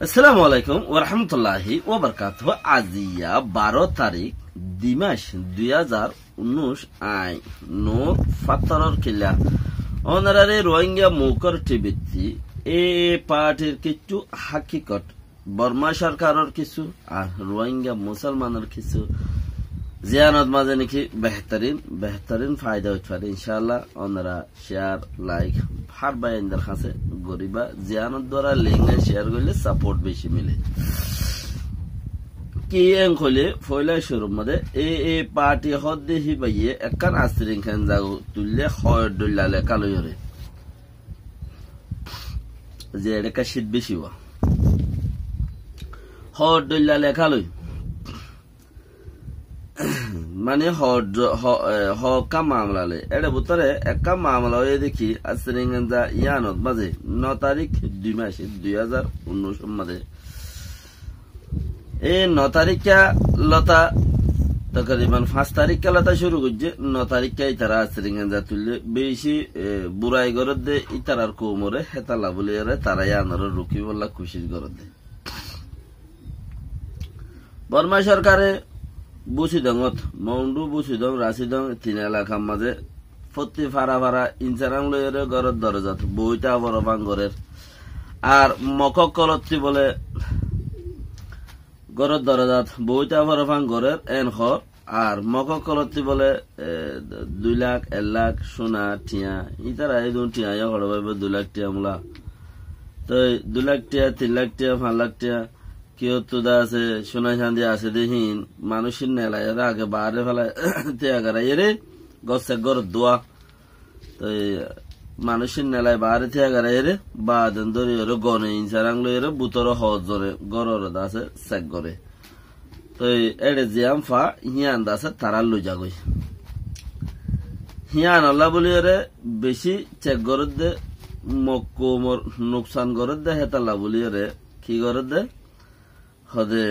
আসসালামু আলাইকুম ওয়া রাহমাতুল্লাহি ওয়া বারাকাতুহু। আজিয়া 12 তারিখ দিমাস 2019 আই নোর ফাতারর কিলা অনারারে রোহিঙ্গা মুকর টিবিতি এ পার্টির কিছু হাকিকত বর্মা সরকারের কিছু আর রোহিঙ্গা মুসলমানের কিছু জিয়ানত মাঝে নাকি বেহতরিন ফায়দা হইতে পারে ইনশাআল্লাহ। ওনারা শেয়ার লাইক হার বাইন্দার কাছে গরিবা জিয়ানত দ্বারা লিঙ্ক শেয়ার করলে সাপোর্ট বেশি মিলে কি এন কইলে ফয়লা শুরুর মধ্যে এ পার্টি হদ্দে হি বাইয়ে একখান আস্তিরিন খান যাও তুললে হয় ডলালে কালোয়রে যে এটা শীত বেশি হওয়া হয় ডলালে কালোই মানে হকা মামলালে এটা ভিতরে একটা মামলা হয়ে দেখি আসরিঙ্গা ইয়ানত মাঝে 9 তারিখ 2 মাস 2019 মাঝে এই 9 তারিখা লতা তকরিবান 5 তারিখা লতা শুরু করছে 9 তারিখা ইতারা আসরিঙ্গা তুললে বেশি বুড়াই গরদ দে ইতারার কোমরে হেতালা বলে তারা ইয়ানোর রুকি বললা খুশি গরদ দে বর্মা সরকারে বুসিদঙত মৌন্ডু বুসিদং রাশিদং 3 এলাকার মাঝে প্রতি ফারা ইনসারাং লয়ের ঘরের দরজাত বইটা বড় বাঙ্গরের আর মকক কলত্তি বলে ঘরের দরজাত বইটা বড় বাঙ্গরের এন হর আর মকক কলত্তি বলে 2 লাখ 1 লাখ সোনা টিয়া ইতারা এই দুন টিয়া হড় ভাবে 2 লাখ টিয়া মুলা তো 2 লাখ টিয়া 3 লাখ টিয়া 5 লাখ টিয়া কেউ তুদা আছে সোনা চাঁদি আছে দেহীন মানুষের নেলা এরা আগে বাহারে ফেলায় ত্যাগারা এরে গছে গর দোয়া তো মানুষের নেলায় বাহারে ত্যাগারা এরে বা দেন ধরে এর গনে ইনসারাংলো এর বুতর হজ জরে গরর আছে চেক করে তো এড়ে জিয়াম ফা হিয়ান দাসে তারা লুজা গই হিয়ান আল্লাহ বলি এরে বেশি চেক গরদ দে মক্কুমর নুকসান গরদ দে হেতাল্লাহ বলি এরে কি গরদ দে হদে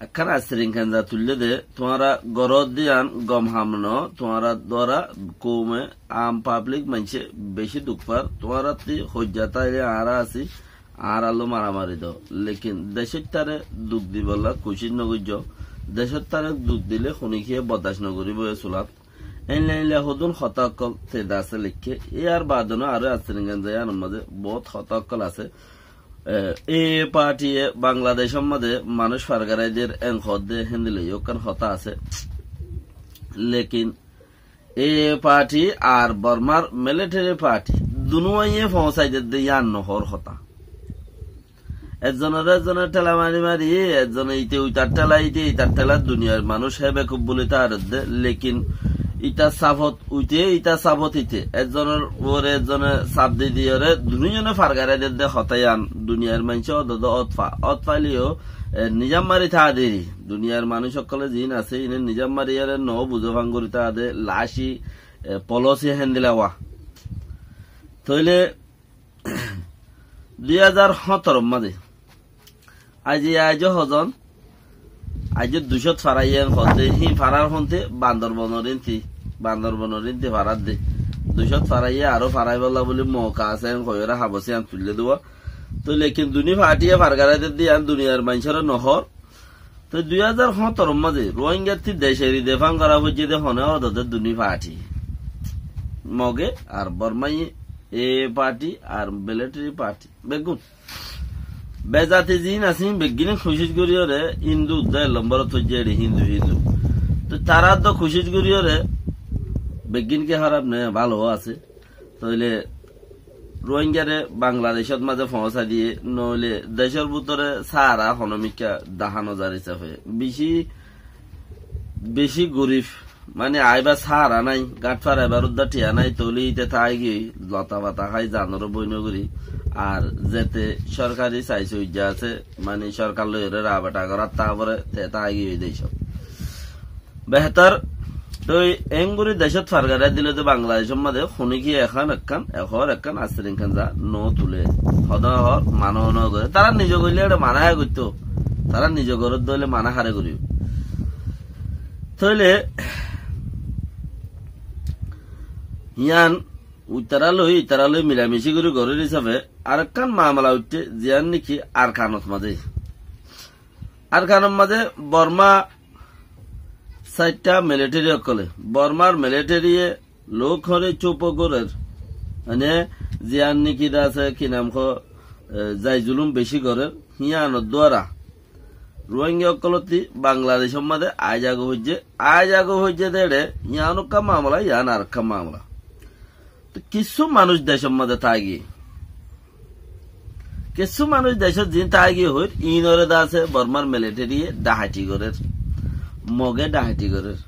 একখান আস্তিরিং খান যা তুললে দে তোমারা গরদ দিয়ান গম হামনো তোমারা দ্বারা কৌমে আম পাবলিক মানছে বেশি দুঃখ পার তোমারা হজ্জাতা আরা আছি আর আলো মারামারি দাও লেকিন দেশের তারে দুঃখ দিবলা খুশি নগর্য দেশের তারে দুঃখ দিলে শুনি খেয়ে বদাস নগরিব চুলাত এনলাইনলে হদুন হতাকল তেদা আছে লিখে এ আর বাদনো আরো আস্তিরিং খান যায় মাঝে বহুত হতাকল আছে এ পার্টি বাংলাদেশের মধ্যে মানুষ ফারগারাইদের এনখদে হিন্দিলে ওখান হতা আছে লেকিন এ পার্টি আর বর্মার মিলিটারি পার্টি দুনুয়াইয়ে পৌঁছাইদের ইয়ান নহর হতা একজনের ঠেলা মারি একজনে ইতে উইতার ঠেলা ইতার ঠেলা দুনিয়ার মানুষ হেবে খুব বলে তার লেকিন ইটা সাফত উইতে ইটা সাফত ইতে একজনের ওরে একজনের সাপ দিয়ে দুজনে ফারগারে দে হতায়ান দুনিয়ার মানুষ অতফালিও নিজাম মারি থা দেরি দুনিয়ার মানুষ সকলে জিন আছে ইনে নিজাম মারি আর ন বুঝো ভাঙ্গুরি তা দে লাশি পলসি হেন্দিলাওয়া তইলে 2017 মাঝে আজ হজন আজ 200 ফারাইয়ান হতে হি ফারার হতে বান্দরবনের ফারার দে 200 ফারাইয়া আরো ফারাই বলা বলে মৌকা আছে কয়রা হাবসি আন তুললে দেওয়া তো লেকিন দুনি ফাটিয়া ফারগারাইদের দিয়ে আন দুনিয়ার মানুষের নহর তো 2017 মাঝে রোহিঙ্গা দেশের দেফাং করা হচ্ছে দে হনে হতে দুনি ফাটি মগে আর বর্মাই এ পার্টি আর মিলিটারি পার্টি বেগুন বেজাতে জিন আছে বেগিনে খুশি করিয়রে হিন্দু দেয় লম্বর তো জেডি হিন্দু তো তারা তো খুশি করিয়রে বেগিনকে খারাপ নেই ভালো আছে তাইলে রোহিঙ্গারে বাংলাদেশের মাঝে পৌঁছা দিয়ে নইলে দেশের ভিতরে সারা হনমিকা দাহানো যার হিসাবে বেশি গরিব মানে আইবা সারা নাই গাঁট ফার এবার উদ্ধার টিয়া নাই তলি ইতে তাই গিয়ে লতা পাতা খাই জানোর বইনগরি আর যেতে সরকারি চাইছে উজ্জা আছে মানে সরকার লইরে রাবাটা করার তারপরে তাই গিয়ে দেশব বেহতার তো এমগুড়ি দেশত ফারগারাই দিলে তো বাংলাদেশের মধ্যে শুনি কি একখান আস্তিরিং খান যা ন তুলে হদহর মানহ ন করে তারা নিজ করলে এটা মানা হায় করতো তারা নিজ ঘরত দইলে মানা হারে করিব তইলে ইয়ান ইতারা লই মিলামিশি করে ঘরের হিসাবে আরেকখান মামলা উঠছে জিয়ান নাকি আরকানত মাঝে বর্মা 4টা মিলিটারি অকলে বর্মার মিলিটারি লোক হরে চৌপগরের মানে জিয়ান নাকি আছে কি নাম যাই জুলুম বেশি করে হিয়ানোর দ্বারা রোহিঙ্গা অকলতি বাংলাদেশের মাঝে আজ হইছে দেড়ে ইয়ানুকা মামলা ইয়ান আরেকটা মামলা। তো কিছু মানুষ দেশের মাঝে থাকি কিছু মানুষ দেশের জিন থাকি হই ইনরে আছে বর্মার মিলিটারি ডাহাটি করের মগে ডাহাটি করের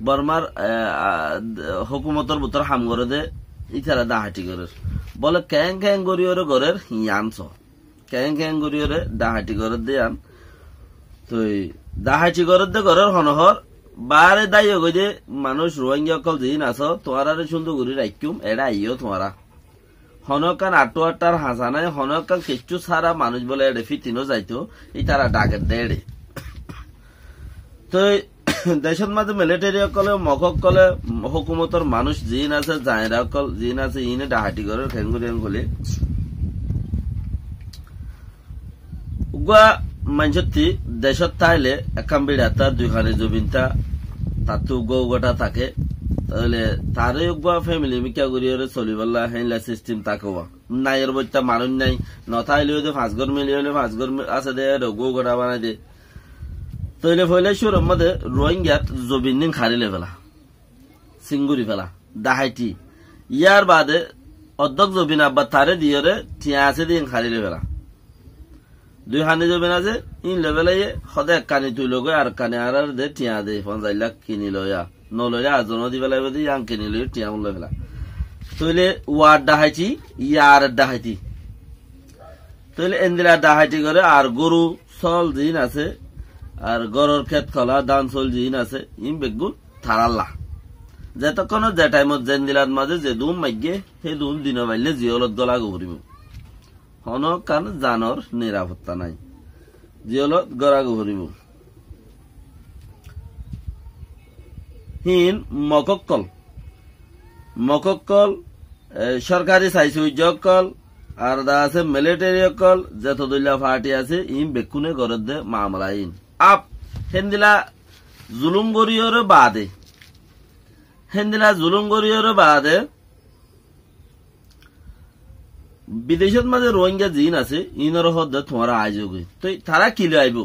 বর্মার হুকুমতর ভিতর হাম করে দে ইতারা ডাহাটি করের বলে ক্যাং ক্যাং গরিয়রে গরের ইয়ানছ ক্যাং ক্যাং গরিয়রে ডাহাটি করে দে আন তো ডাহাটি করে দে গরের হনহর বারে দায়ী গই যে মানুষ রোহিঙ্গা অকল জিন আছো তোমার সুন্দর করে রাখিম এরা আইও তোমারা হনকান আটোয়াটার হাসা নাই হনকান কিচ্ছু সারা মানুষ বলে এড়ে ফিতিনো যাইতো এই তারা ডাকের দেড়ে। তো দেশের মাঝে মিলিটারি অকলে মকক কলে হুকুমতর মানুষ জিন আছে জায়রা অকল জিন আছে ইনে ডাহাটি করে খেঙ্গুরিয়ান গলে উগা মানুষটি দেশত তাইলে একাম বিড়াতা দুইখানে জমিনটা তাতো গৌগটা থাকে তাহলে তারে উগা ফ্যামিলি মিকা করিয়ে চলিবাল্লা হেনলা সিস্টেম তাকেও নাইয়ের বইটা মানুষ নাই নথাইলে 5 ঘর মিলিয়ে 5 ঘর আছে দে গৌগটা বানাই দে তৈলে ফইলে সুরম মধ্যে রোহিঙ্গাত জবিন দিন খারিলে ফেলা সিঙ্গুরি ফেলা ডাহাইটি ইয়ার বাদে অর্ধক জবিন আব্বা তারে দিয়ে টিয়া আছে দিন খারিলে ফেলা 2 হানি জবিন আছে ইন লেভেলে সদে এক কানি তুইল গো আর কানি আর দে টিয়া দে 50 লাখ কিনি লয়া নলয়া আজনো দি বেলা বদি ইয়াং কিনি লই টিয়া মূল্য ফেলা তৈলে ওয়ার ডাহাইটি ইয়ার ডাহাইটি তৈলে এন্দিলা ডাহাইটি করে আর গরু সল দিন আছে আর গরর ক্ষেত খলা দান চল জিন আছে ইম বেগুন থারাল্লা যেতক্ষণ যে টাইমত জেন দিলার মাঝে যে দুম মাইগে সেই দুম দিন বাইলে জিয়লত গলা গভরিব হন কান জানর নিরাপত্তা নাই জিয়লত গলা গভরিব। হিন মকক্কল সরকারি সাইসুইজকল আর দা আছে মিলিটারি অকল যত দইলা পার্টি আছে ইম বেকুনে গরদ দে মামলা ইন আপ হেন্দিলা জুলুম গরিয়র বাদে বিদেশের মাঝে রোহিঙ্গা জিন আছে ইনর হদ তোমার আয়োগ তো তারা কিলে আইব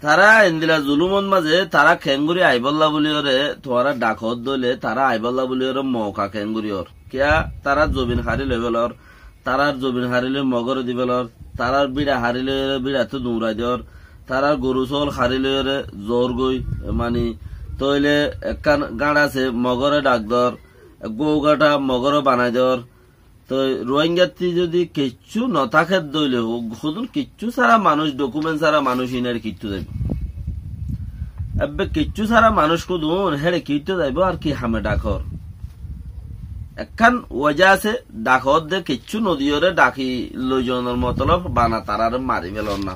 তারা এন্দিলা জুলুমন মাঝে তারা খেঙ্গুরি আইবল্লা বলিওরে তোমার ডাকত দলে তারা আইবল্লা বলিওরে মৌকা খেঙ্গুরিয়র কিয়া তারা জবিন হারি লেভেলর তারার জবিন হারিলে মগর দিবেলর তারার বিড়া হারিলে বিড়া তো দৌড়াই দেওয়ার তারার গরু চল হারিলে জোর গই মানি তইলে একখান গাড় আছে মগরে ডাক দর গৌগাটা মগর বানাই দেওয়ার তো রোহিঙ্গাতি যদি কিচ্ছু নথাকে দইলে শুধু কিচ্ছু সারা মানুষ ডকুমেন্ট সারা মানুষ ইনার কিচ্ছু যাইব এবে কিচ্ছু সারা মানুষ কুদুন হেড়ে কিচ্ছু যাইব আর কি হামে ডাকর একখান ওজা আছে ডাকত দে কিচ্ছু নদীরে ডাকি লইজনের মতলব বানা তারারে মারি ফেলর না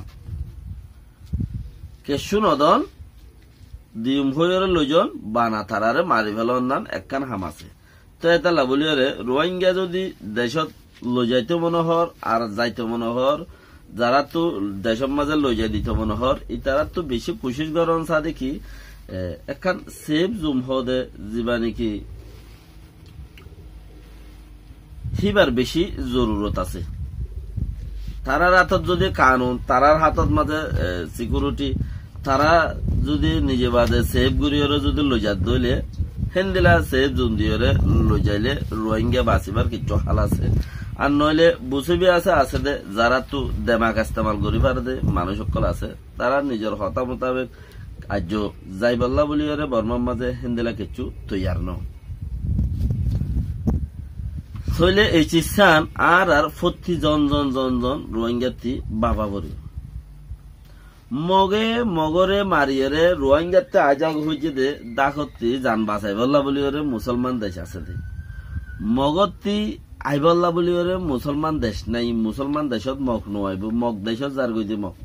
কিচ্ছু নদন দিম হইরে লইজন বানা তারারে মারি ফেলর নান একখান হাম আছে। তো এটা লাবলিয়রে রোহিঙ্গা যদি দেশত লই যাইতে মনোহর আর যাইতে মনোহর যারা তো দেশের মাঝে লই যাই দিতে মনোহর ইতারা তো বেশি কোশিশ করন সা দেখি একখান সেফ জুম হদে যিবা নাকি হিবার বেশি জরুরত আছে তারার হাতত যদি কানুন তারার হাতত মাঝে সিকিউরিটি তারা যদি নিজে বাদে সেফ গুড়িয়রে যদি লইজাত দইলে হেন্দিলা সেফ জুন দিয়রে লই যাইলে রোহিঙ্গা বাঁচিবার কিছু হাল আছে আর নইলে বুঝবি আছে দে যারা তো দেমাক ইস্তেমাল করিবার দে মানুষ সকল আছে তারা নিজের হতা মোতাবেক আজ যাইবাল্লা বলিয়রে বর্মার মাঝে হেন্দিলা কিছু তৈয়ার ন হইলে এই চিসান আর ফতি জন রোহিঙ্গাতি বাবা বলি মগরে মারিয়ে রোহিঙ্গাতে আজাগ হয়েছে দে দাখতি যান বাঁচাই বললা বলি ওরে মুসলমান দেশ আছে দে মগতি আইবল্লা বলি ওরে মুসলমান দেশ নাই মুসলমান দেশত মগ নয় মগ দেশত যার গই মগ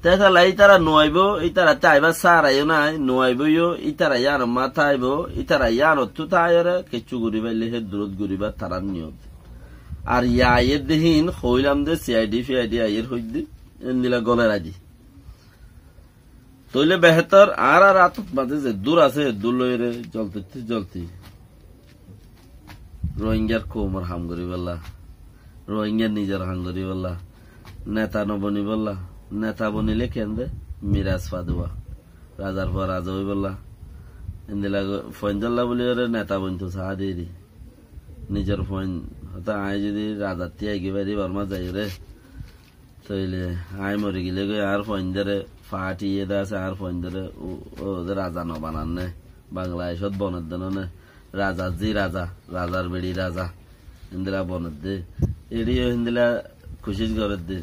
তেতালা ইতারা নোয়াইব ইতারা তাইবা সারাইও নাই নোয়াইবইও ইতারা ইয়ানো মাথাইব ইতারা ইয়ানো তুতায়রে কিছু ঘুরিবাইলে হে দূরত ঘুরিবা তারার নিয়ত আর ইয়ায়ের দেহিন হইলাম দে সিআইডি ফিআইডি আইয়ের হইদি এন্দিলা গলে রাজি তইলে বেহতর আর আতত বাদে যে দূর আছে দূর লইরে জলতে রোহিঙ্গার কোমর হাম করি বললা রোহিঙ্গার নিজের হাম করি বললা নেতা নবনি বললা নেতা বনিলে কেন্দ্রে মিরাজ ফাদুয়া রাজার পর রাজা হই বললা এন্দিলা ফইনজাল্লা বলি নেতা বনতো সাহা দিয়ে নিজের ফইন হতা আয় যদি রাজার তিয়াই গিবারি বর্মা যাই রে তইলে আয় মরে গেলে গে আর ফইনদারে ফাটিয়ে আছে আর ফইনদারে ওদের রাজা ন বানান বাংলাদেশত বনের দেন রাজা জি রাজা রাজার বেড়ি রাজা ইন্দিরা বনের দে এড়িও হিন্দিলা খুশি করে দে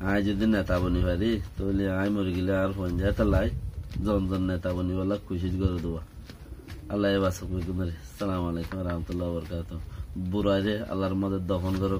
আয় যদি নেতা বনি পারি তাহলে আয় মরে গেলে আর ফোন যায় তাই জন নেতা বনি বলা খুশি করে দেবা আল্লাহ বাসক সালাম আলাইকুম রহমতুল্লাহ বরকাত বুড়াই রে আল্লাহর মধ্যে দফন করো